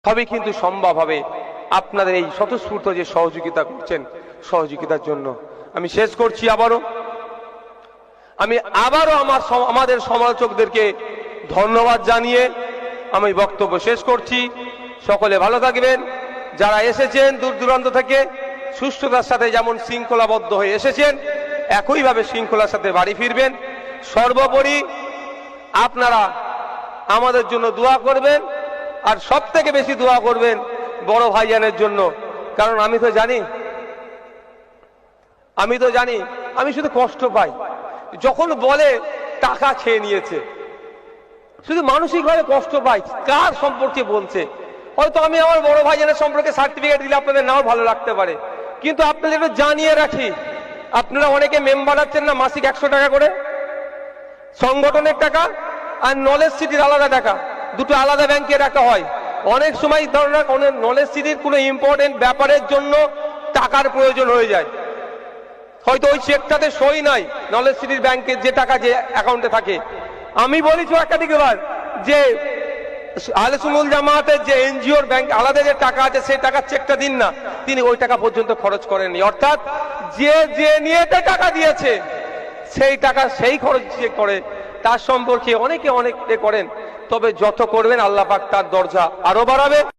তবে কিন্তু সম্ভব হবে আপনাদের এই স্বতঃস্ফূর্ত যে সহযোগিতা করছেন, সহযোগিতার জন্য আমি শেষ করছি। আমি আবারও আমাদের সমালোচকদেরকে ধন্যবাদ জানিয়ে আমি বক্তব্য শেষ করছি। সকলে ভালো থাকবেন। যারা এসেছেন দূর দূরান্ত থেকে, সুষ্ঠুতার সাথে যেমন শৃঙ্খলাবদ্ধ হয়ে এসেছেন, একইভাবে শৃঙ্খলার সাথে বাড়ি ফিরবেন। সর্বোপরি আপনারা আমাদের জন্য দোয়া করবেন, আর সব থেকে বেশি দোয়া করবেন বড় ভাইজানের জন্য। কারণ আমি তো জানি আমি শুধু কষ্ট পাই যখন বলে টাকা খেয়ে নিয়েছে, শুধু মানসিকভাবে কষ্ট পাই। কার সম্পর্কে বলছে? হয়তো আমি আমার বড় ভাইজানের সম্পর্কে সার্টিফিকেট দিলে আপনাদের নাও ভালো লাগতে পারে, কিন্তু আপনাদের একটু জানিয়ে রাখি, আপনারা অনেকে মেম্বার আছেন না, মাসিক 100 টাকা করে সংগঠনের টাকা, আর নলেজ সিটির আলাদা টাকা, দুটো আলাদা ব্যাংকে রাখা হয়। অনেক সময় ধরুন নলেজ সিটির কোনো ইম্পর্টেন্ট ব্যাপারের জন্য টাকার প্রয়োজন হয়ে যায়, হয়তো ওই চেকটাতে সই নাই নলেজ সিটির ব্যাংকের যে টাকা যে অ্যাকাউন্টে থাকে। আমি বলেছি একাধিকবার যে আহলে সুন্নাতুল জামাতের যে এনজিওর ব্যাংক আলাদা যে টাকা আছে, সেই টাকার চেকটা দিন না। তিনি ওই টাকা পর্যন্ত খরচ করেননি। অর্থাৎ যে নিয়ে টাকা দিয়েছে সেই টাকা সেই খরচ করে, তার সম্পর্কে অনেকে করেন। তবে যত করবেন আল্লাহ পাক তার দরজা আরো বাড়াবে।